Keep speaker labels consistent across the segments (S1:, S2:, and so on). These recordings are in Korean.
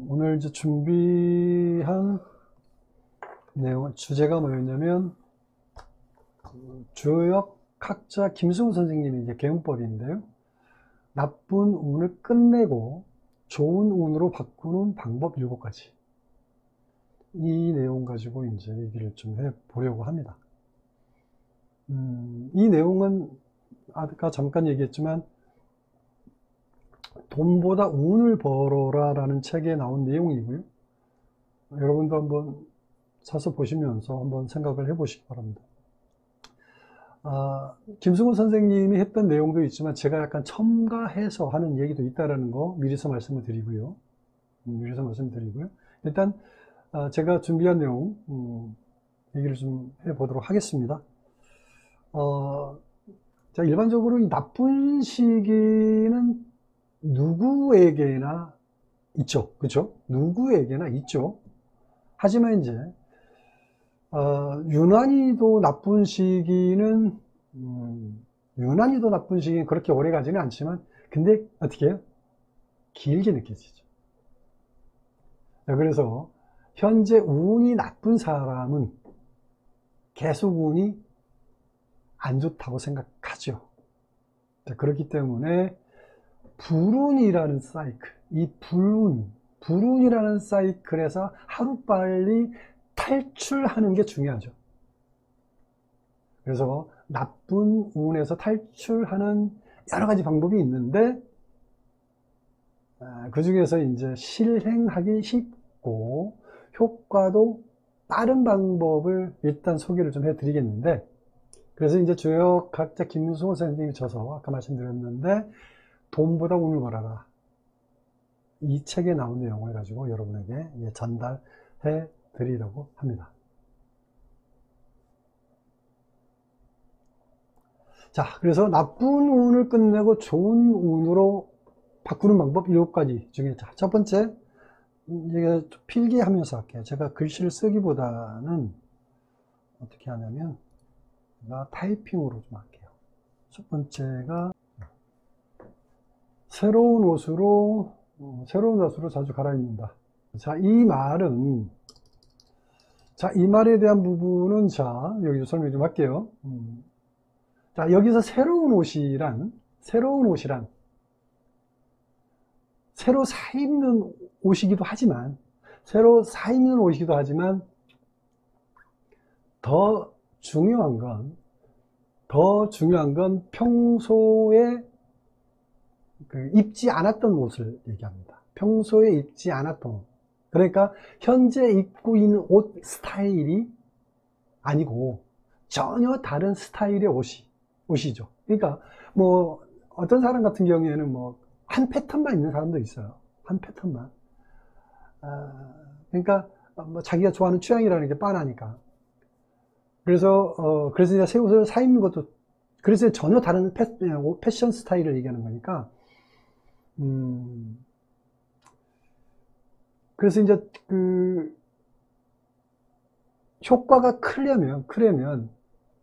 S1: 오늘 이제 준비한 내용, 주제가 뭐였냐면, 주역학자 김승우 선생님의 이제 개운법인데요. 나쁜 운을 끝내고 좋은 운으로 바꾸는 방법 7가지. 이 내용 가지고 이제 얘기를 좀 해보려고 합니다. 이 내용은 아까 잠깐 얘기했지만, 돈보다 운을 벌어라 라는 책에 나온 내용이고요. 여러분도 한번 사서 보시면서 한번 생각을 해보시기 바랍니다. 김승우 선생님이 했던 내용도 있지만 제가 약간 첨가해서 하는 얘기도 있다는 거 미리서 말씀을 드리고요. 일단 제가 준비한 내용 얘기를 좀 해보도록 하겠습니다. 자, 일반적으로 이 나쁜 시기는 누구에게나 있죠. 그렇죠? 누구에게나 있죠. 하지만 이제 유난히도 나쁜 시기는 그렇게 오래 가지는 않지만, 근데 어떻게 해요? 길게 느껴지죠. 그래서 현재 운이 나쁜 사람은 계속 운이 안 좋다고 생각하죠. 그렇기 때문에 불운이라는 사이클, 이 불운이라는 사이클에서 하루빨리 탈출하는 게 중요하죠. 그래서 나쁜 운에서 탈출하는 여러 가지 방법이 있는데, 그 중에서 이제 실행하기 쉽고 효과도 빠른 방법을 일단 소개를 좀 해드리겠는데, 그래서 이제 주역학자 김승우 선생님이 저서 아까 말씀드렸는데, 돈보다 운을 벌어라, 이 책에 나온 내용을 가지고 여러분에게 전달해 드리려고 합니다. 자, 그래서 나쁜 운을 끝내고 좋은 운으로 바꾸는 방법 7가지 중에, 첫 번째, 이게 필기하면서 할게요. 제가 글씨를 쓰기보다는 어떻게 하냐면 제가 타이핑으로 좀 할게요. 첫 번째가 새로운 옷으로 자주 갈아입는다. 자, 이 말에 대한 부분은, 여기서 설명 좀 할게요. 자, 여기서 새로운 옷이란 새로 사입는 옷이기도 하지만, 더 중요한 건 평소에 입지 않았던 옷을 얘기합니다. 평소에 입지 않았던 옷. 그러니까 현재 입고 있는 옷 스타일이 아니고 전혀 다른 스타일의 옷이죠. 그러니까 뭐 어떤 사람 같은 경우에는 뭐 한 패턴만 있는 사람도 있어요. 한 패턴만. 그러니까 뭐 자기가 좋아하는 취향이라는 게 뻔하니까. 그래서 이제 새 옷을 사 입는 것도, 그래서 전혀 다른 패션 스타일을 얘기하는 거니까. 그래서 이제 효과가 크려면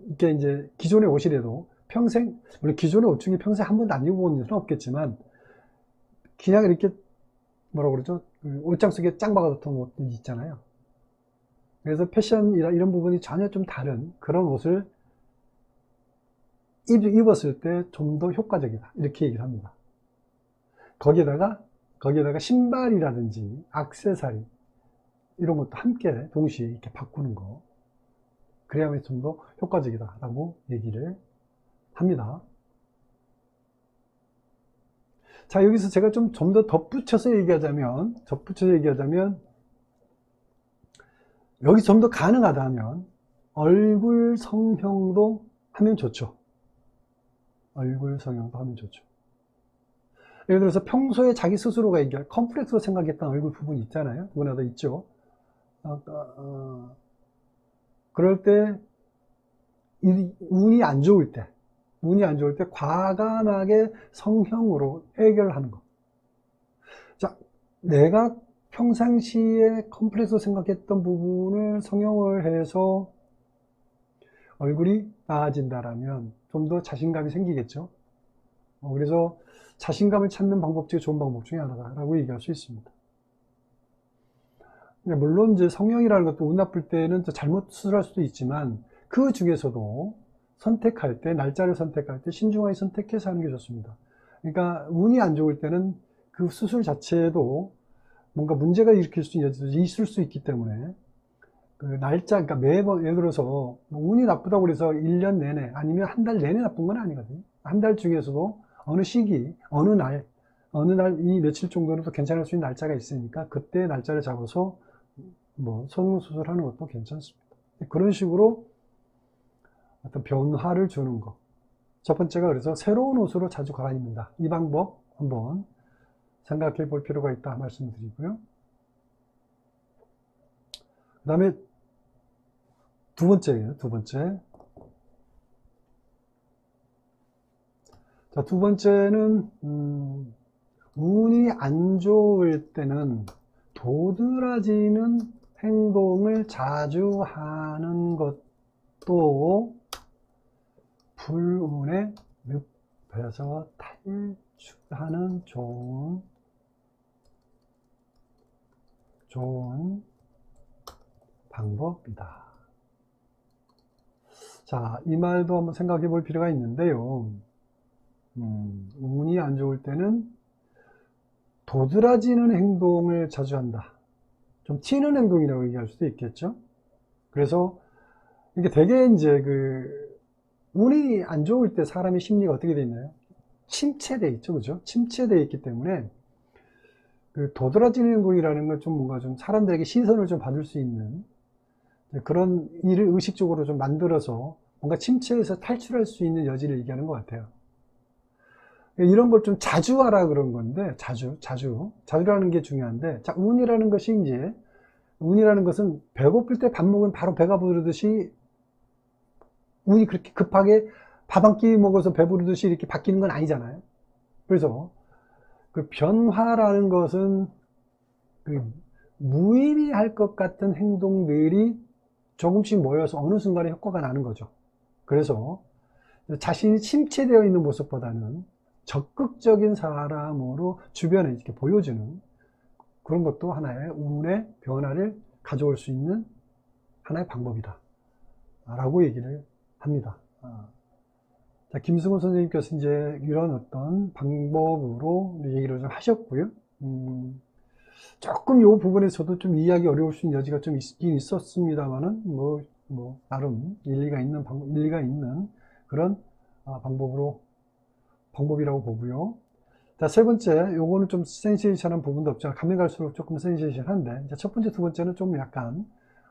S1: 이게 이제 기존의 옷이라도 평생, 물론 기존의 옷 중에 평생 한 번도 안 입어본 일은 없겠지만, 그냥 이렇게 뭐라고 그러죠? 옷장 속에 짱 박아뒀던 옷들 있잖아요. 그래서 패션이나 이런 부분이 전혀 좀 다른 그런 옷을 입었을 때 좀 더 효과적이다, 이렇게 얘기를 합니다. 거기에다가 신발이라든지 액세서리 이런 것도 함께 동시에 이렇게 바꾸는 거, 그래야만 좀 더 효과적이다 라고 얘기를 합니다. 자, 여기서 제가 좀 더 덧붙여서 얘기하자면, 여기 좀 더 가능하다면 얼굴 성형도 하면 좋죠. 예를 들어서 평소에 자기 스스로가 얘기할 컴플렉스로 생각했던 얼굴 부분이 있잖아요. 누구나 다 있죠. 그럴 때 운이 안 좋을 때 과감하게 성형으로 해결하는 것. 자, 내가 평상시에 컴플렉스로 생각했던 부분을 성형을 해서 얼굴이 나아진다라면 좀 더 자신감이 생기겠죠. 그래서 자신감을 찾는 방법 중에 좋은 방법 중에 하나다라고 얘기할 수 있습니다. 물론 이제 성형이라는 것도 운 나쁠 때는 또 잘못 수술할 수도 있지만 그 중에서도 선택할 때, 날짜를 선택할 때 신중하게 선택해서 하는 게 좋습니다. 그러니까 운이 안 좋을 때는 그 수술 자체도 뭔가 문제가 일으킬 수 있을 수 있기 때문에 그 날짜, 그러니까 매번, 예를 들어서 운이 나쁘다고 그래서 1년 내내 아니면 한 달 내내 나쁜 건 아니거든요. 한 달 중에서도 어느 시기, 어느 날 이 며칠 정도는 또 괜찮을 수 있는 날짜가 있으니까 그때 날짜를 잡아서 뭐 성형수술하는 것도 괜찮습니다. 그런 식으로 어떤 변화를 주는 것. 첫 번째가 그래서 새로운 옷으로 자주 갈아입는다. 이 방법 한번 생각해 볼 필요가 있다 말씀드리고요. 그 다음에 두 번째예요. 두 번째. 자, 두 번째는 운이 안 좋을 때는 도드라지는 행동을 자주 하는 것도 불운의 늪에서 탈출하는 좋은 방법이다. 자, 이 말도 한번 생각해 볼 필요가 있는데요. 운이 안 좋을 때는 도드라지는 행동을 자주 한다. 좀 튀는 행동이라고 얘기할 수도 있겠죠. 그래서 이게 되게 이제 운이 안 좋을 때 사람의 심리가 어떻게 돼 있나요? 침체돼 있죠, 그죠? 침체돼 있기 때문에 그 도드라지는 행동이라는 건 좀 뭔가 좀 사람들에게 시선을 좀 받을 수 있는 그런 일을 의식적으로 좀 만들어서 뭔가 침체에서 탈출할 수 있는 여지를 얘기하는 것 같아요. 이런 걸 좀 자주 하라 그런 건데, 자주라는 게 중요한데, 자, 운이라는 것은 배고플 때 밥 먹으면 바로 배가 부르듯이 운이 그렇게 급하게 밥 한 끼 먹어서 배부르듯이 이렇게 바뀌는 건 아니잖아요. 그래서 그 변화라는 것은 무의미할 것 같은 행동들이 조금씩 모여서 어느 순간에 효과가 나는 거죠. 그래서 자신이 침체되어 있는 모습보다는 적극적인 사람으로 주변에 이렇게 보여주는 그런 것도 하나의 운의 변화를 가져올 수 있는 하나의 방법이다 라고 얘기를 합니다. 자, 김승호 선생님께서 이제 이런 어떤 방법으로 얘기를 좀 하셨고요. 조금 이 부분에서도 좀 이해하기 어려울 수 있는 여지가 좀 있긴 있었습니다만은 나름 일리가 있는 그런 방법이라고 보고요. 자, 세 번째, 요거는 좀 센세이션한 부분도 없지만 가면 갈수록 조금 센세이션한데, 첫 번째, 두 번째는 좀 약간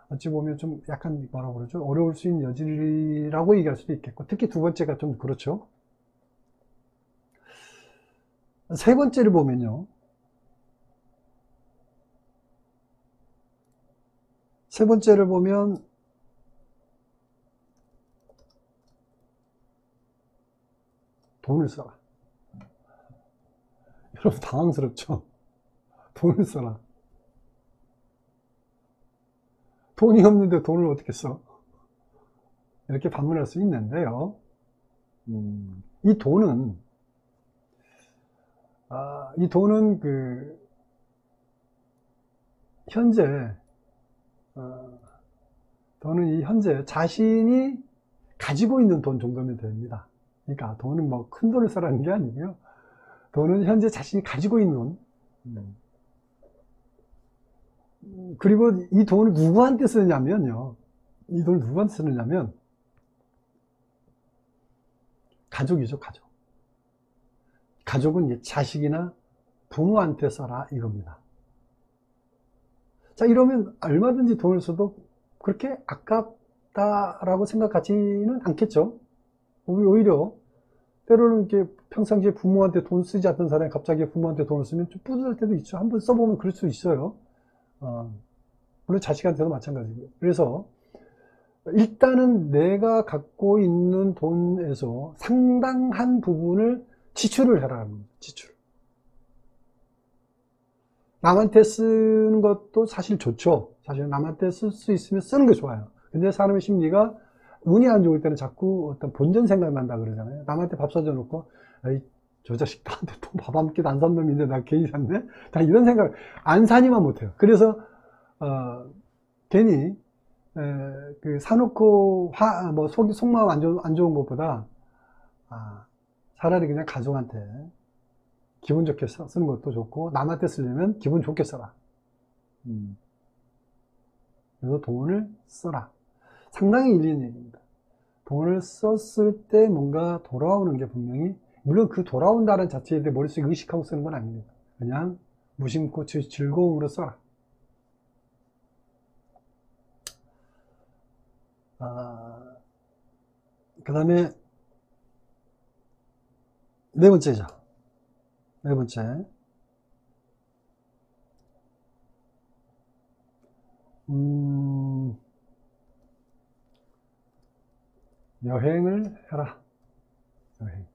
S1: 어찌 보면 좀 약간 뭐라고 그러죠? 어려울 수 있는 여지라고 얘기할 수도 있겠고, 특히 두 번째가 좀 그렇죠. 세 번째를 보면요. 세 번째를 보면 돈을 써라. 여러분 당황스럽죠? 돈을 써라. 돈이 없는데 돈을 어떻게 써? 이렇게 반문할 수 있는데요. 이 돈은 현재 자신이 가지고 있는 돈 정도면 됩니다. 그러니까 돈은 뭐 큰 돈을 써라는 게 아니고요. 돈은 현재 자신이 가지고 있는 그리고 이 돈을 누구한테 쓰느냐면요. 이 돈을 누구한테 쓰느냐면 가족이죠, 가족. 가족은 자식이나 부모한테 써라 이겁니다. 자, 이러면 얼마든지 돈을 써도 그렇게 아깝다라고 생각하지는 않겠죠. 오히려 때로는 이렇게 평상시에 부모한테 돈 쓰지 않던 사람이 갑자기 부모한테 돈을 쓰면 좀 뿌듯할 때도 있죠. 한번 써보면 그럴 수 있어요. 물론 자식한테도 마찬가지고요. 그래서 일단은 내가 갖고 있는 돈에서 상당한 부분을 지출을 해라는 겁니다. 지출. 남한테 쓰는 것도 사실 좋죠. 사실 남한테 쓸 수 있으면 쓰는 게 좋아요. 근데 사람의 심리가 운이 안 좋을 때는 자꾸 어떤 본전 생각난다 그러잖아요. 남한테 밥 사줘 놓고, 에이, 저 자식 나한테 밥 한 끼도 안 산 놈인데 나 괜히 샀네? 다 이런 생각, 안 사니만 못해요. 그래서 괜히 그 사놓고 속마음 안 좋은 것보다 차라리 그냥 가족한테 기분 좋게 쓰는 것도 좋고, 남한테 쓰려면 기분 좋게 써라. 그래서 돈을 써라. 상당히 일리 있는 얘기입니다. 돈을 썼을 때 뭔가 돌아오는 게 분명히, 물론 그 돌아온다는 자체에 대해 머릿속에 의식하고 쓰는 건 아닙니다. 그냥 무심코 즐거움으로 써라. 그 다음에 네 번째죠. 네 번째. 여행을 해라. 여행을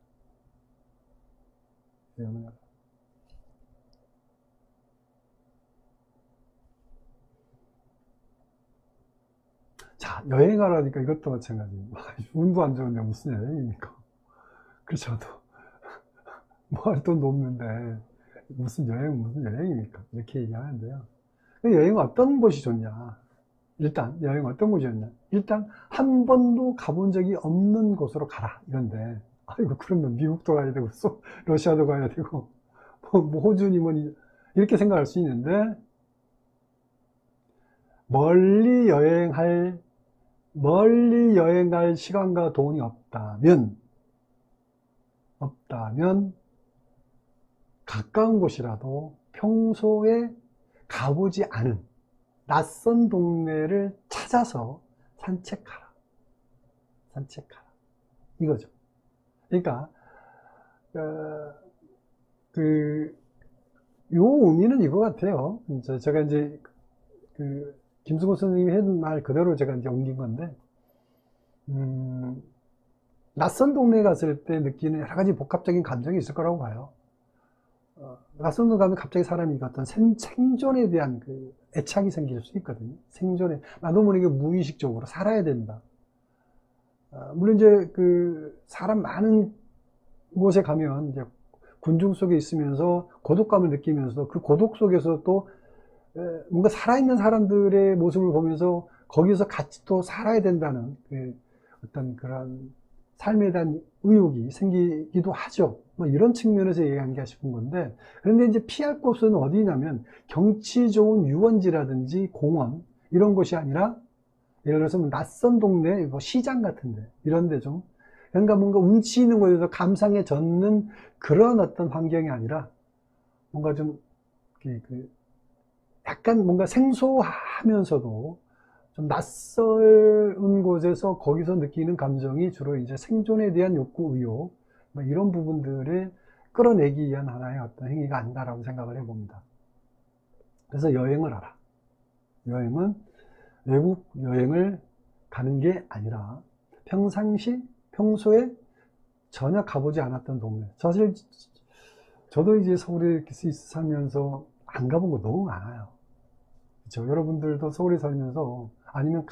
S1: 해라. 자, 여행하라니까 이것도 마찬가지. 운도 안 좋은데 무슨 여행입니까? 그렇죠. 뭐 할 돈도 없는데 무슨 여행입니까? 이렇게 얘기하는데요. 여행 어떤 곳이 좋냐? 일단 여행 어떤 곳이 좋냐? 일단 한 번도 가본 적이 없는 곳으로 가라. 이런데 아이고, 그러면 미국도 가야 되고 러시아도 가야 되고 뭐 호주니 뭐니 이렇게 생각할 수 있는데, 멀리 여행 갈 시간과 돈이 없다면 가까운 곳이라도 평소에 가보지 않은 낯선 동네를 찾아서 산책하라. 이거죠. 그러니까 요 의미는 이거 같아요. 제가 이제 김수고 선생님이 했던 말 그대로 제가 이제 옮긴 건데, 낯선 동네에 갔을 때 느끼는 여러 가지 복합적인 감정이 있을 거라고 봐요. 낯선 데 가면 갑자기 사람이 어떤 생존에 대한 애착이 생길 수 있거든요. 생존에, 나도 모르게 무의식적으로 살아야 된다. 물론 이제 사람 많은 곳에 가면 이제 군중 속에 있으면서 고독감을 느끼면서 그 고독 속에서 또 뭔가 살아있는 사람들의 모습을 보면서 거기서 같이 또 살아야 된다는 어떤 그런 삶에 대한 의욕이 생기기도 하죠. 뭐 이런 측면에서 얘기한 게 싶은 건데, 그런데 이제 피할 곳은 어디냐면 경치 좋은 유원지라든지 공원 이런 곳이 아니라, 예를 들어서 낯선 동네, 뭐 시장 같은데 이런데 좀, 그러니까 뭔가 운치 있는 곳에서 감상에 젖는 그런 어떤 환경이 아니라 뭔가 좀 약간 뭔가 생소하면서도 좀 낯설은 곳에서 거기서 느끼는 감정이 주로 이제 생존에 대한 욕구, 의욕, 뭐 이런 부분들을 끌어내기 위한 하나의 어떤 행위가 아닌가라고 생각을 해봅니다. 그래서 여행을 하라. 여행은 외국 여행을 가는 게 아니라 평소에 전혀 가보지 않았던 동네. 사실 저도 이제 서울에 살면서 안 가본 거 너무 많아요. 그렇죠? 여러분들도 서울에 살면서 아니면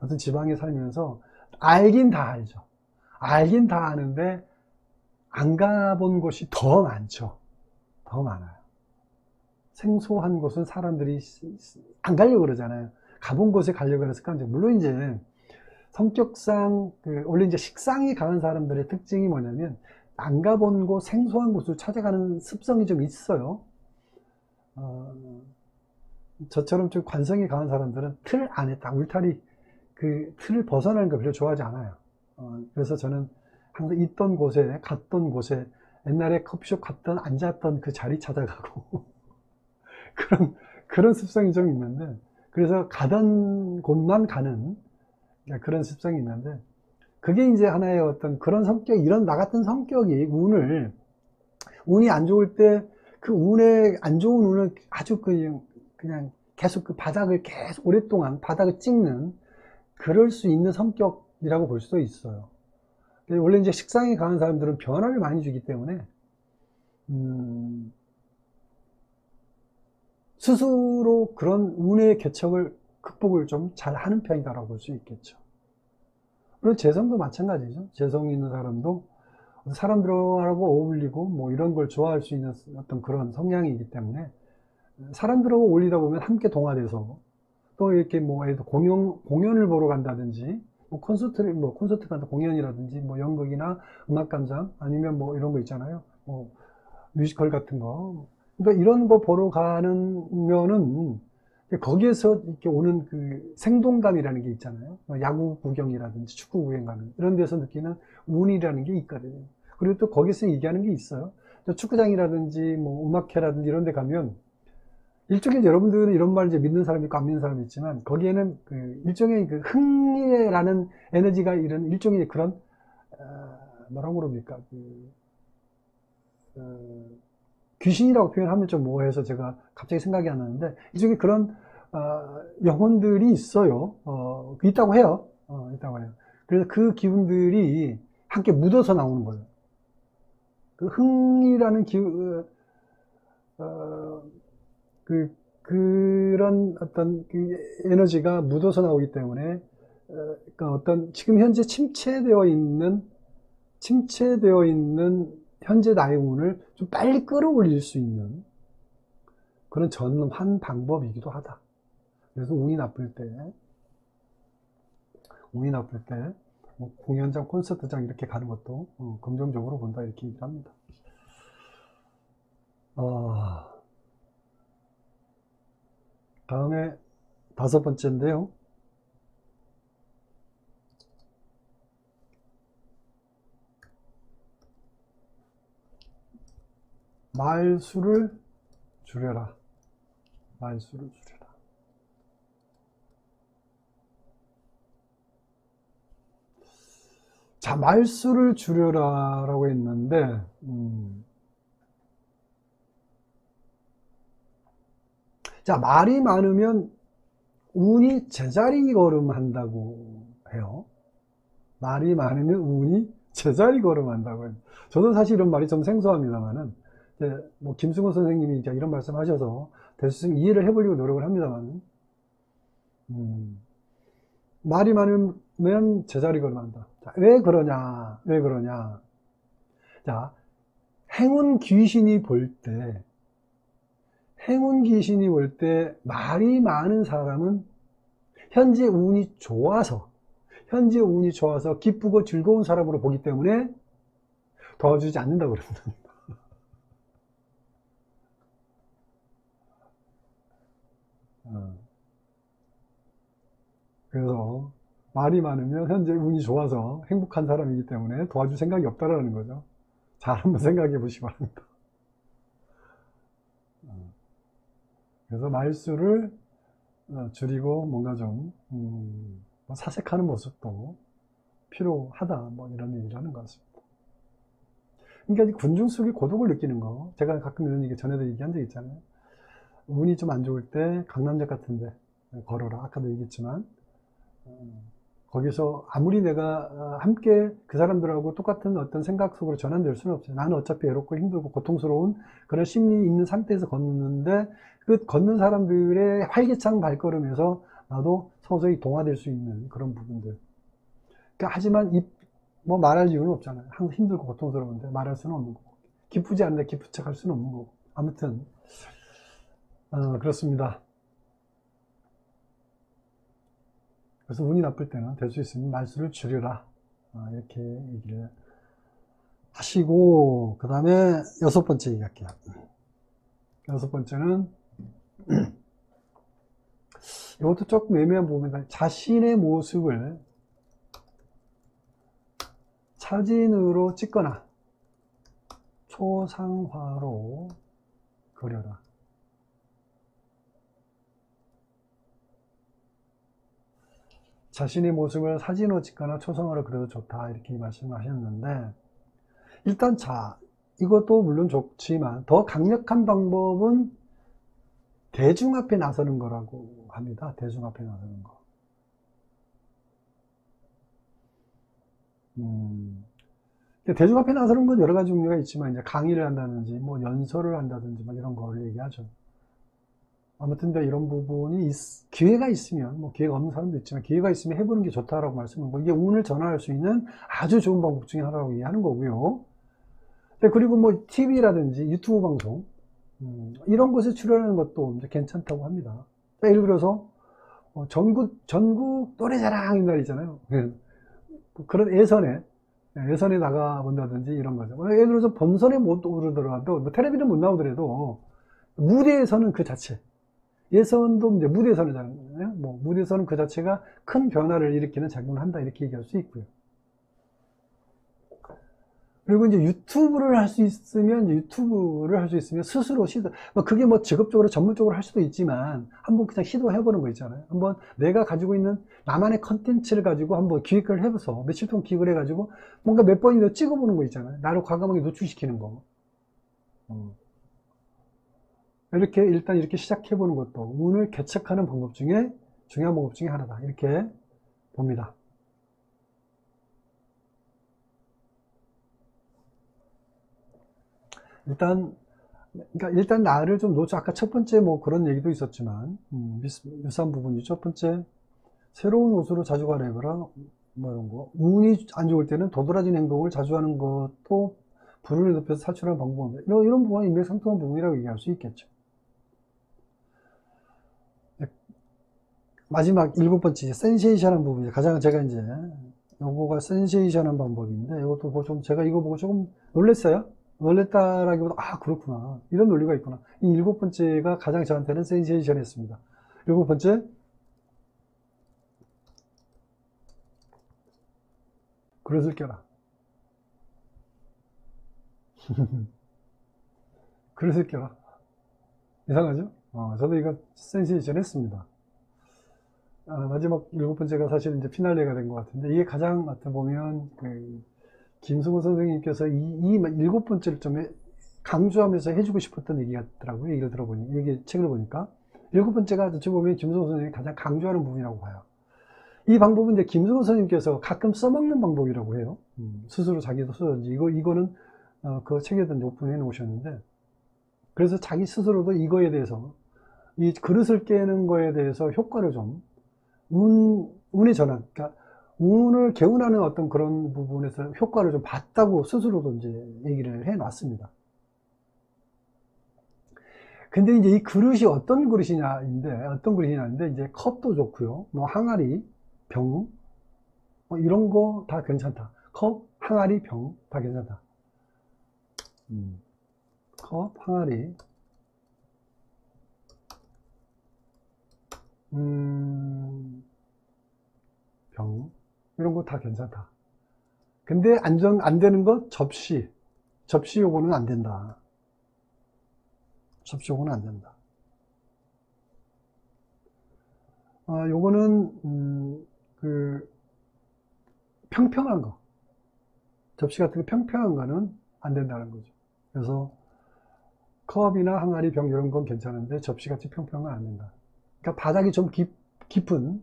S1: 어떤 지방에 살면서 알긴 다 알죠. 알긴 다 아는데 안 가본 곳이 더 많죠. 더 많아요. 생소한 곳은 사람들이 안 가려고 그러잖아요. 가본 곳에 가려고 그랬을까? 물론 이제 성격상 원래 이제 식상이 강한 사람들의 특징이 뭐냐면 안 가본 곳, 생소한 곳을 찾아가는 습성이 좀 있어요. 저처럼 좀 관성이 강한 사람들은 틀 안에 딱 울타리 틀을 벗어나는 걸 별로 좋아하지 않아요. 그래서 저는 항상 있던 곳에, 갔던 곳에, 옛날에 커피숍 갔던 앉았던 그 자리 찾아가고 그런 습성이 좀 있는데, 그래서 가던 곳만 가는 그런 습성이 있는데, 그게 이제 하나의 어떤 그런 성격, 이런 나 같은 성격이 운이 안 좋을 때 안 좋은 운을 아주 그냥 계속 바닥을 계속 오랫동안 바닥을 찍는, 그럴 수 있는 성격이라고 볼 수도 있어요. 원래 이제 식상이 강한 사람들은 변화를 많이 주기 때문에 스스로 그런 운의 개척을 극복을 좀 잘 하는 편이다라고 볼 수 있겠죠. 그리고 재성도 마찬가지죠. 재성 있는 사람도 사람들하고 어울리고 뭐 이런 걸 좋아할 수 있는 어떤 그런 성향이기 때문에 사람들하고 어울리다 보면 함께 동화돼서 또 이렇게 뭐 공연을 보러 간다든지 뭐 콘서트 간다 공연이라든지 뭐 연극이나 음악감상 아니면 뭐 이런 거 있잖아요. 뭐 뮤지컬 같은 거. 그러니까 이런 거 보러 가면은 거기에서 이렇게 오는 그 생동감이라는 게 있잖아요. 야구 구경이라든지 축구 구경 가는 이런 데서 느끼는 운이라는 게 있거든요. 그리고 또 거기서 얘기하는 게 있어요. 또 축구장이라든지 뭐 음악회라든지 이런 데 가면 일종의 여러분들은 이런 말 이제 믿는 사람이 있고 안 믿는 사람이 있지만 거기에는 그 일종의 그 흥미라는 에너지가 이런 일종의 그런 뭐라고 그럽니까 귀신이라고 표현하면 좀 뭐해서 제가 갑자기 생각이 안 나는데 일종의 그런 영혼들이 있어요. 있다고 해요. 있다고 해요. 그래서 그 기운들이 함께 묻어서 나오는 거예요. 그 흥이라는 그런 어떤 그 에너지가 묻어서 나오기 때문에 그러니까 어떤 지금 현재 침체되어 있는 현재 나의 운을 좀 빨리 끌어올릴 수 있는 그런 전한 방법이기도 하다. 그래서 운이 나쁠 때 뭐 공연장, 콘서트장 이렇게 가는 것도 긍정적으로 본다 이렇게 얘기를 합니다. 다음에 5번째인데요. 말수를 줄여라. 말수를 줄여라. 자, 말수를 줄여라 라고 했는데 자, 말이 많으면 운이 제자리 걸음한다고 해요. 말이 많으면 운이 제자리 걸음한다고 해요. 저도 사실 이런 말이 좀 생소합니다만은 뭐 김승호 선생님이 이제 이런 말씀하셔서 대수님 이해를 해보려고 노력을 합니다만 말이 많으면 제자리 걸음한다. 자, 왜 그러냐? 자, 행운 귀신이 볼 때 말이 많은 사람은 현재 운이 좋아서 기쁘고 즐거운 사람으로 보기 때문에 도와주지 않는다고 그럽니다. 그래서 말이 많으면 현재 운이 좋아서 행복한 사람이기 때문에 도와줄 생각이 없다라는 거죠. 잘 한번 생각해 보시기 바랍니다. 그래서 말수를 줄이고 뭔가 좀 사색하는 모습도 필요하다 뭐 이런 얘기를 하는 것 같습니다. 그러니까 군중 속에 고독을 느끼는 거 제가 가끔 이런 얘기 전에도 얘기한 적 있잖아요. 운이 좀 안 좋을 때 강남역 같은 데 걸어라. 아까도 얘기했지만 거기서 아무리 내가 함께 그 사람들하고 똑같은 어떤 생각 속으로 전환될 수는 없어요. 나는 어차피 외롭고 힘들고 고통스러운 그런 심리 있는 상태에서 걷는데 그 걷는 사람들의 활기찬 발걸음에서 나도 서서히 동화될 수 있는 그런 부분들. 그러니까 하지만 뭐 말할 이유는 없잖아요. 항상 힘들고 고통스러운데 말할 수는 없는 거고 기쁘지 않은데 기쁜 척 할 수는 없는 거고 아무튼 그렇습니다. 그래서 운이 나쁠 때는 될 수 있으면 말수를 줄여라 이렇게 얘기를 하시고 그 다음에 6번째 얘기할게요. 6번째는 이것도 조금 애매한 부분입니다. 자신의 모습을 사진으로 찍거나 초상화로 그려라. 자신의 모습을 사진으로 찍거나 초상화로 그려도 좋다 이렇게 말씀하셨는데 일단 자 이것도 물론 좋지만 더 강력한 방법은 대중 앞에 나서는 거라고 합니다. 대중 앞에 나서는 거. 대중 앞에 나서는 건 여러 가지 종류가 있지만 이제 강의를 한다든지 뭐 연설을 한다든지 뭐 이런 걸 얘기하죠. 아무튼 이런 부분이 기회가 있으면 뭐 기회가 없는 사람도 있지만 기회가 있으면 해보는 게 좋다라고 말씀하고 이게 운을 전환할 수 있는 아주 좋은 방법 중에 하나라고 얘기하는 거고요. 그리고 뭐 TV라든지 유튜브 방송 이런 곳에 출연하는 것도 이제 괜찮다고 합니다. 예를 들어서 전국 노래자랑 날 있잖아요. 그런 예선에 나가본다든지 이런 거죠. 예를 들어서 본선에 못 오르더라도, 뭐 텔레비전 못 나오더라도, 무대에서는 그 자체. 예선도 이제 무대에서는, 뭐, 무대에서는 그 자체가 큰 변화를 일으키는 작용을 한다, 이렇게 얘기할 수 있고요. 그리고 이제 유튜브를 할 수 있으면 스스로 그게 뭐 직업적으로 전문적으로 할 수도 있지만 한번 그냥 시도해보는 거 있잖아요. 한번 내가 가지고 있는 나만의 컨텐츠를 가지고 한번 기획을 해서 며칠 동안 기획을 해가지고 뭔가 몇 번이나 찍어보는 거 있잖아요. 나를 과감하게 노출시키는 거. 일단 이렇게 시작해보는 것도 운을 개척하는 방법 중에 중요한 방법 중에 하나다. 이렇게 봅니다. 일단 나를 좀 놓쳐. 아까 첫 번째 뭐 그런 얘기도 있었지만, 유사한 부분이 첫 번째, 새로운 옷으로 자주 갈아입어라. 뭐 이런 거. 운이 안 좋을 때는 도드라진 행동을 자주 하는 것도 불운의 늪에서 탈출하는 방법입니다. 이런 부분은 인맥상통한 부분이라고 얘기할 수 있겠죠. 마지막 7번째, 센세이션한 부분이 가장 제가 이제, 요거가 센세이션한 방법인데, 이것도 좀 제가 이거 보고 조금 놀랐어요. 놀랬다라기보다, 그렇구나. 이런 논리가 있구나. 이 7번째가 가장 저한테는 센세이션 했습니다. 7번째, 그릇을 껴라. 그릇을 껴라. 이상하죠? 저도 이거 센세이션 했습니다. 마지막 7번째가 사실 이제 피날레가 된 것 같은데, 이게 가장 어떻게 보면, 김승호 선생님께서 이 7번째를 좀 강조하면서 해주고 싶었던 얘기 같더라고요. 얘기를 들어보니, 책을 보니까. 7번째가 어찌 보면 김승호 선생님이 가장 강조하는 부분이라고 봐요. 이 방법은 이제 김승호 선생님께서 가끔 써먹는 방법이라고 해요. 스스로 자기도 써줬는지. 이거는, 그 책에도 오픈해 놓으셨는데, 그래서 자기 스스로도 이거에 대해서, 이 그릇을 깨는 거에 대해서 효과를 좀, 운의 전환, 그러니까, 운을 개운하는 어떤 그런 부분에서 효과를 좀 봤다고 스스로도 이제 얘기를 해 놨습니다. 근데 이제 이 그릇이 어떤 그릇이냐인데, 이제 컵도 좋고요. 뭐 항아리, 병, 이런 거 다 괜찮다. 컵, 항아리, 병, 다 괜찮다. 컵, 항아리, 병, 이런 거 다 괜찮다. 근데 안 되는 거 접시 요거는 안 된다. 접시 요거는 안 된다. 요거는 평평한 거, 접시 같은 거 평평한 거는 안 된다는 거죠. 그래서 컵이나 항아리, 병 이런 건 괜찮은데 접시같이 평평은 안 된다. 그러니까 바닥이 좀 깊은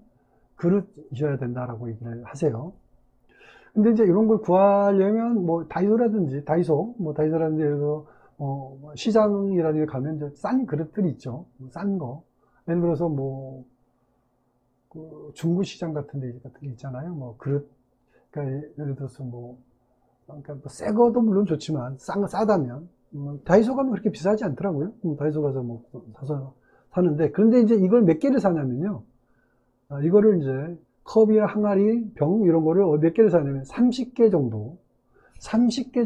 S1: 그릇이어야 된다라고 얘기를 하세요. 근데 이제 이런 걸 구하려면 뭐 다이소라든지 예를 들어 시장이라든지 가면 이제 싼 그릇들이 있죠. 싼 거. 예를 들어서 그 중구 시장 같은 데 있잖아요. 뭐 그릇, 그러니까 예를 들어서 그러니까 새 거도 물론 좋지만 싸다면 다이소 가면 그렇게 비싸지 않더라고요. 다이소 가서 사서 사는데, 그런데 이제 이걸 몇 개를 사냐면요. 이거를 이제 컵이나 항아리, 병 이런 거를 몇 개를 사냐면 30개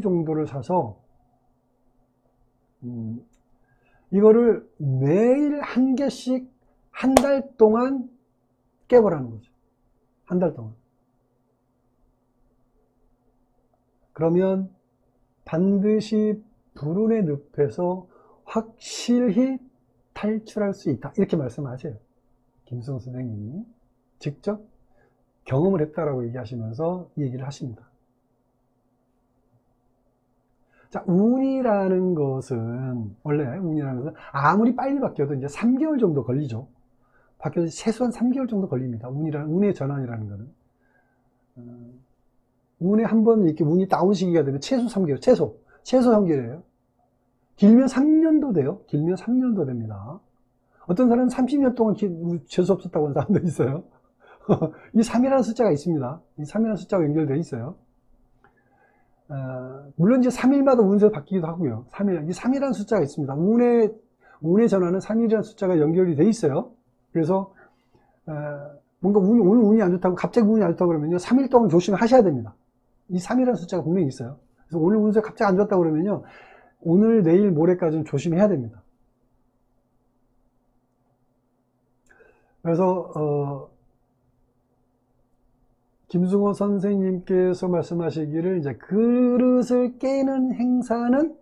S1: 정도를 사서 이거를 매일 한 개씩 한 달 동안 깨보라는 거죠. 한 달 동안. 그러면 반드시 불운의 늪에서 확실히 탈출할 수 있다. 이렇게 말씀하세요. 김승호 선생님이 직접 경험을 했다라고 얘기하시면서 얘기를 하십니다. 자, 운이라는 것은 아무리 빨리 바뀌어도 이제 3개월 정도 걸리죠. 바뀌어서 최소한 3개월 정도 걸립니다. 운의 전환이라는 거는. 운에 한번 이렇게 운이 다운 시기가 되면 최소 3개월, 최소 3개월이에요. 길면 3년도 돼요. 길면 3년도 됩니다. 어떤 사람은 30년 동안 재수 없었다고 하는 사람도 있어요. 이 3이라는 숫자가 있습니다. 이 3이라는 숫자가 연결되어 있어요. 물론 이제 3일마다 운세가 바뀌기도 하고요. 이 3이라는 숫자가 있습니다. 운의 운의 전환은 3이라는 숫자가 연결이 돼 있어요. 그래서 뭔가 오늘 운이 안 좋다고, 갑자기 운이 안 좋다고 그러면요, 3일 동안 조심하셔야 됩니다. 이 3이라는 숫자가 분명히 있어요. 그래서 오늘 운세가 갑자기 안 좋다고 그러면요, 오늘, 내일, 모레까지는 조심해야 됩니다. 그래서 김승호 선생님께서 말씀하시기를, 이제 그릇을 깨는 행사는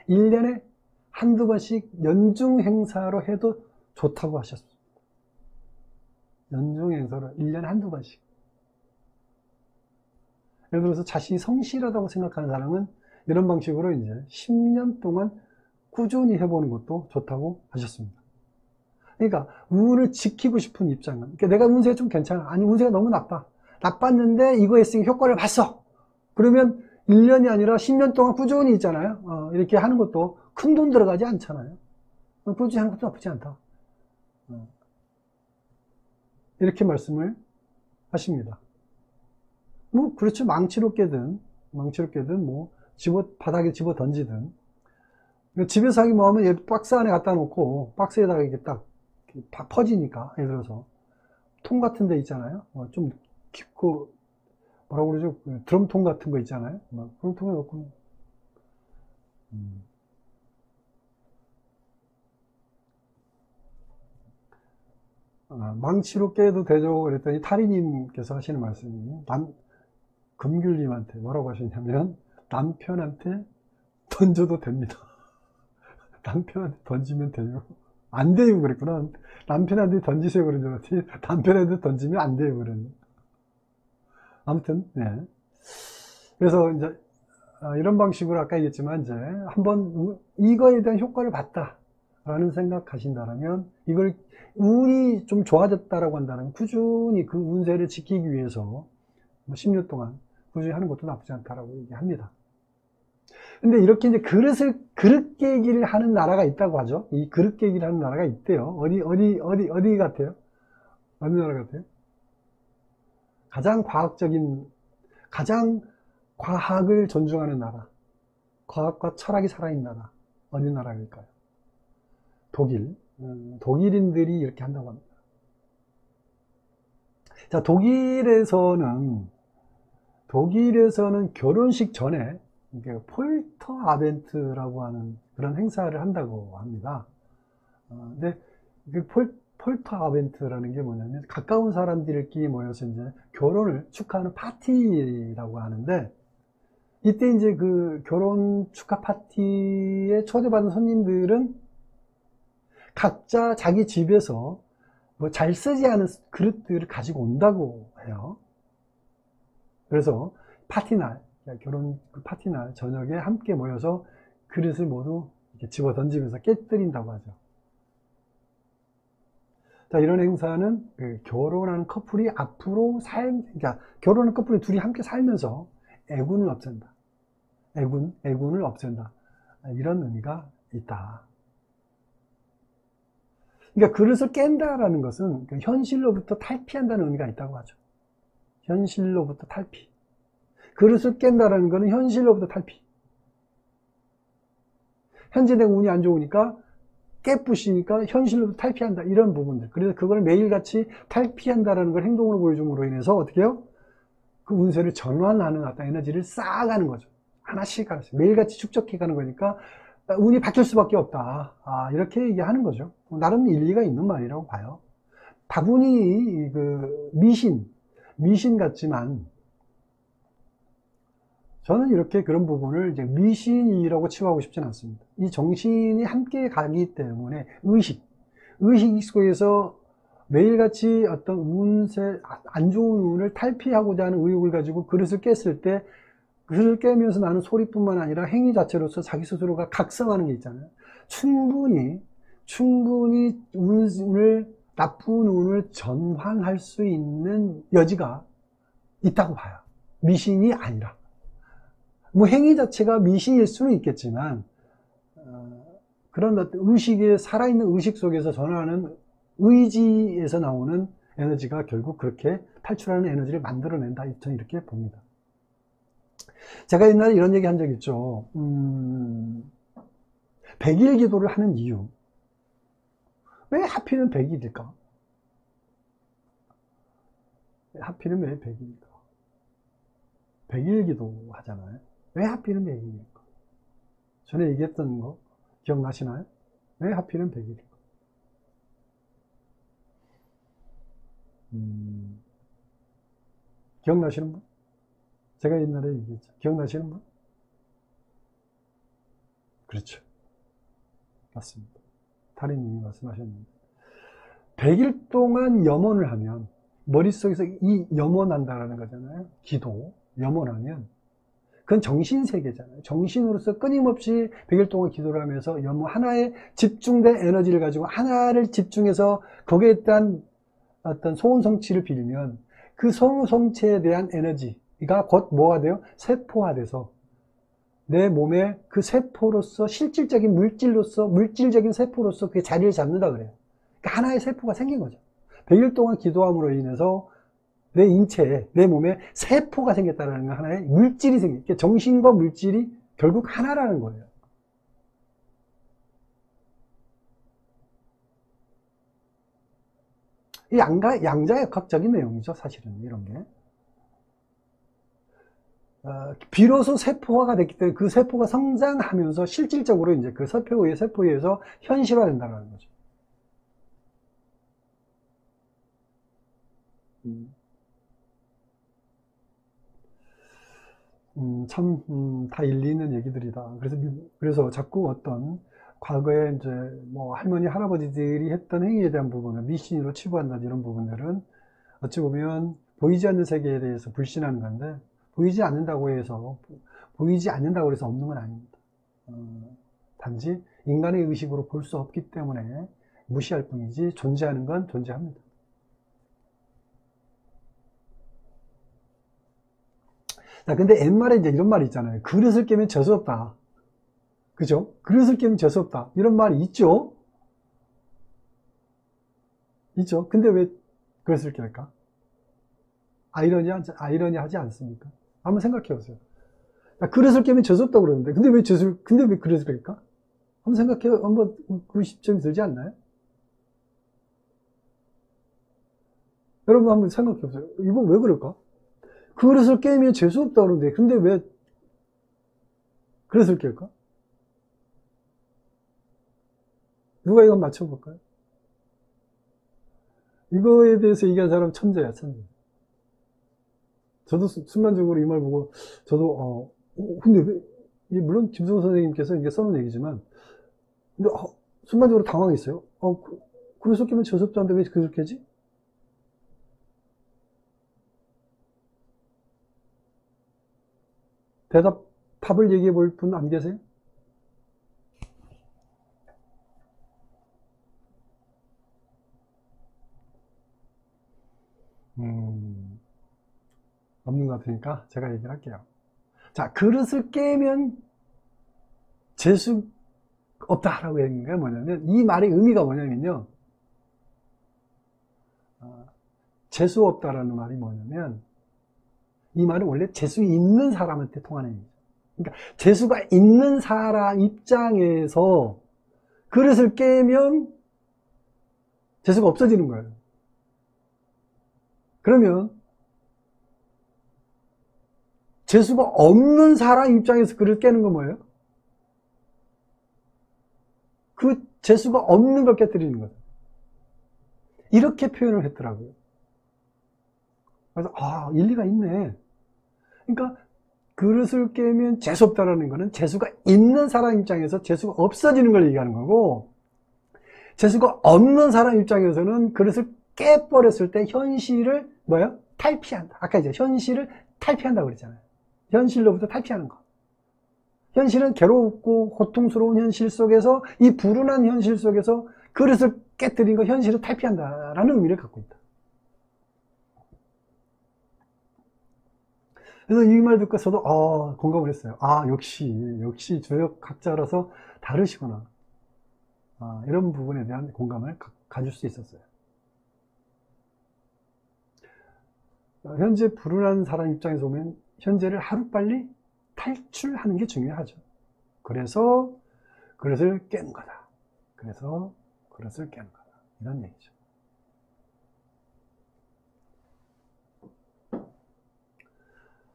S1: 1년에 한두 번씩 연중 행사로 해도 좋다고 하셨습니다. 연중 행사로 1년에 한두 번씩. 예를 들어서 자신이 성실하다고 생각하는 사람은 이런 방식으로 이제 10년 동안 꾸준히 해보는 것도 좋다고 하셨습니다. 그러니까 운을 지키고 싶은 입장은, 그러니까 내가 운세가 좀 괜찮아, 아니 운세가 너무 나빴는데 이거 했으니 효과를 봤어. 그러면 1년이 아니라 10년 동안 꾸준히 있잖아요. 이렇게 하는 것도 큰 돈 들어가지 않잖아요. 꾸준히 하는 것도 나쁘지 않다. 이렇게 말씀을 하십니다. 뭐 그렇죠. 망치로 깨든 뭐 바닥에 집어 던지든, 집에서 하기 뭐 하면 박스 안에 갖다 놓고 박스에다가 이렇게 딱 퍼지니까, 예를 들어서 통 같은 데 있잖아요. 좀 깊고, 뭐라고 그러죠? 드럼통 같은 거 있잖아요. 그런 통에 넣고. 망치로 깨도 되죠. 그랬더니 타리님께서 하시는 말씀이, 금귤님한테 뭐라고 하셨냐면, 남편한테 던져도 됩니다. 남편한테 던지면 돼요. 안 돼요 그랬구나. 남편한테 던지세요 그런 줄 알았지. 남편한테 던지면 안 돼요 그러는. 아무튼, 네. 그래서 이제 이런 방식으로 아까 얘기했지만, 이제 한번 이거에 대한 효과를 봤다라는 생각하신다면, 이걸 운이 좀 좋아졌다라고 한다면 꾸준히 그 운세를 지키기 위해서 10년 동안 꾸준히 하는 것도 나쁘지 않다라고 얘기합니다. 근데 이렇게 이제 그릇 깨기를 하는 나라가 있다고 하죠. 이 그릇 깨기를 하는 나라가 있대요. 어디 같아요? 어느 나라 같아요? 가장 과학을 존중하는 나라, 과학과 철학이 살아있는 나라, 어느 나라일까요? 독일. 독일인들이 이렇게 한다고 합니다. 자, 독일에서는 결혼식 전에 폴터아벤트라고 하는 그런 행사를 한다고 합니다. 근데 그 폴터아벤트라는 게 뭐냐면, 가까운 사람들끼리 모여서 이제 결혼을 축하하는 파티라고 하는데, 이때 이제 그 결혼 축하 파티에 초대받은 손님들은 각자 자기 집에서 뭐 잘 쓰지 않은 그릇들을 가지고 온다고 해요. 그래서 결혼 파티날 저녁에 함께 모여서 그릇을 모두 이렇게 집어 던지면서 깨뜨린다고 하죠. 자, 이런 행사는 결혼한 커플이 앞으로 그러니까 결혼한 커플이 둘이 함께 살면서 애군을 없앤다. 애군을 없앤다. 이런 의미가 있다. 그러니까 그릇을 깬다라는 것은 현실로부터 탈피한다는 의미가 있다고 하죠. 현실로부터 탈피. 그릇을 깬다라는 것은 현실로부터 탈피. 현재 내가 운이 안 좋으니까 깨부시니까 현실로부터 탈피한다. 이런 부분들. 그래서 그걸 매일같이 탈피한다라는 걸 행동으로 보여줌으로 인해서 어떻게 해요? 그 운세를 전환하는 어떤 에너지를 쌓아가는 거죠. 하나씩. 매일같이 축적해가는 거니까 운이 바뀔 수밖에 없다. 이렇게 얘기하는 거죠. 나름 일리가 있는 말이라고 봐요. 다분히 미신 같지만, 저는 이렇게 그런 부분을 이제 미신이라고 치부하고 싶지는 않습니다. 이 정신이 함께 가기 때문에 의식 속에서 매일같이 어떤 운세, 안 좋은 운을 탈피하고자 하는 의욕을 가지고 그릇을 깼을 때, 그릇을 깨면서 나는 소리뿐만 아니라 행위 자체로서 자기 스스로가 각성하는 게 있잖아요. 충분히 나쁜 운을 전환할 수 있는 여지가 있다고 봐요. 미신이 아니라. 뭐 행위 자체가 미신일 수는 있겠지만, 그런 어떤 살아있는 의식 속에서 전하는 의지에서 나오는 에너지가 결국 그렇게 탈출하는 에너지를 만들어낸다. 저는 이렇게 봅니다. 제가 옛날에 이런 얘기 한 적 있죠. 100일 기도를 하는 이유. 왜 하필은 100일일까? 하필은 왜 100일일까? 100일 기도 하잖아요. 왜 하필은 100일일까? 전에 얘기했던 거 기억나시나요? 왜 하필은 100일일까? 기억나시는 분? 제가 옛날에 얘기했죠. 기억나시는 분? 그렇죠. 맞습니다. 타리님이 말씀하셨는데 100일 동안 염원을 하면 머릿속에서 이 염원한다라는 거잖아요. 기도, 염원하면 그건 정신세계잖아요. 정신으로서 끊임없이 100일 동안 기도를 하면서 염원 하나에 집중된 에너지를 가지고 하나를 집중해서 거기에 대한 어떤 소원성취를 빌면 그 소원성취에 대한 에너지가 곧 뭐가 돼요? 세포화돼서 내 몸에 그 세포로서 실질적인 물질로서 물질적인 세포로서 그게 자리를 잡는다 그래요. 그러니까 하나의 세포가 생긴 거죠. 100일 동안 기도함으로 인해서 내 인체에 내 몸에 세포가 생겼다는 건 하나의 물질이 생긴. 그러니까 정신과 물질이 결국 하나라는 거예요. 이 양자역학적인 내용이죠, 사실은 이런 게. 비로소 세포화가 됐기 때문에 그 세포가 성장하면서 실질적으로 이제 그 세포에 의해서 현실화된다는 거죠. 다 일리 있는 얘기들이다. 그래서 자꾸 어떤 과거에 이제 뭐 할머니, 할아버지들이 했던 행위에 대한 부분을 미신으로 치부한다 이런 부분들은 어찌 보면 보이지 않는 세계에 대해서 불신하는 건데 보이지 않는다고 해서 없는 건 아닙니다. 단지 인간의 의식으로 볼 수 없기 때문에 무시할 뿐이지 존재하는 건 존재합니다. 자, 근데 옛말에 이제 이런 말이 있잖아요. 그릇을 깨면 재수 없다. 그죠? 그릇을 깨면 재수 없다. 이런 말이 있죠? 있죠? 근데 왜 그릇을 깰까? 아이러니하지 않습니까? 한번 생각해 보세요. 그릇을 깨면 재수 없다고 그러는데, 근데 왜 그릇을 깰까? 한번 그 시점이 들지 않나요? 여러분 한번 생각해 보세요. 이거 왜 그럴까? 그릇을 깨면 재수 없다고 그러는데, 근데 왜 그릇을 깰까? 누가 이거 맞춰볼까요? 이거에 대해서 얘기한 사람 천재야, 천재. 저도 순간적으로 이 말 보고, 저도, 근데 왜, 물론 김성호 선생님께서 이게 써놓은 얘기지만, 근데, 순간적으로 당황했어요. 그릇을 깨면 재수 없다는데 왜 그릇을 깨지? 답을 얘기해 볼 분 안 계세요? 없는 것 같으니까 제가 얘기를 할게요. 자, 그릇을 깨면 재수 없다라고 하는 게 뭐냐면, 이 말의 의미가 뭐냐면요. 재수 없다라는 말이 뭐냐면, 이 말은 원래 재수 있는 사람한테 통하는 얘기죠. 그러니까 재수가 있는 사람 입장에서 그릇을 깨면 재수가 없어지는 거예요. 그러면 재수가 없는 사람 입장에서 그릇을 깨는 건 뭐예요? 그 재수가 없는 걸 깨뜨리는 거죠. 이렇게 표현을 했더라고요. 그래서 일리가 있네. 그러니까 그릇을 깨면 재수 없다라는 거는 재수가 있는 사람 입장에서 재수가 없어지는 걸 얘기하는 거고, 재수가 없는 사람 입장에서는 그릇을 깨버렸을 때 현실을 탈피한다. 아까 이제 현실을 탈피한다고 그랬잖아요. 현실로부터 탈피하는 거. 현실은 괴롭고 고통스러운 현실 속에서, 이 불운한 현실 속에서 그릇을 깨뜨린 거, 현실을 탈피한다라는 의미를 갖고 있다. 그래서 이 말 듣고 저도 공감을 했어요. 역시 주역학자라서 다르시구나. 이런 부분에 대한 공감을 가질 수 있었어요. 현재 불운한 사람 입장에서 보면 현재를 하루빨리 탈출하는 게 중요하죠. 그래서 그릇을 깨는 거다. 그래서 그릇을 깨는 거다. 이런 얘기죠.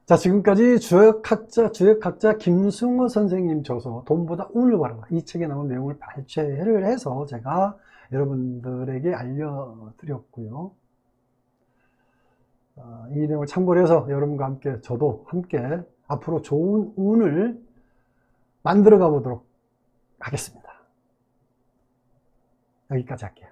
S1: 자, 지금까지 주역학자 김승호 선생님 저서 돈보다 운을 바라봐, 이 책에 나온 내용을 발췌를 해서 제가 여러분들에게 알려드렸고요. 이 내용을 참고를 해서 여러분과 함께, 저도 함께 앞으로 좋은 운을 만들어 가보도록 하겠습니다. 여기까지 할게요.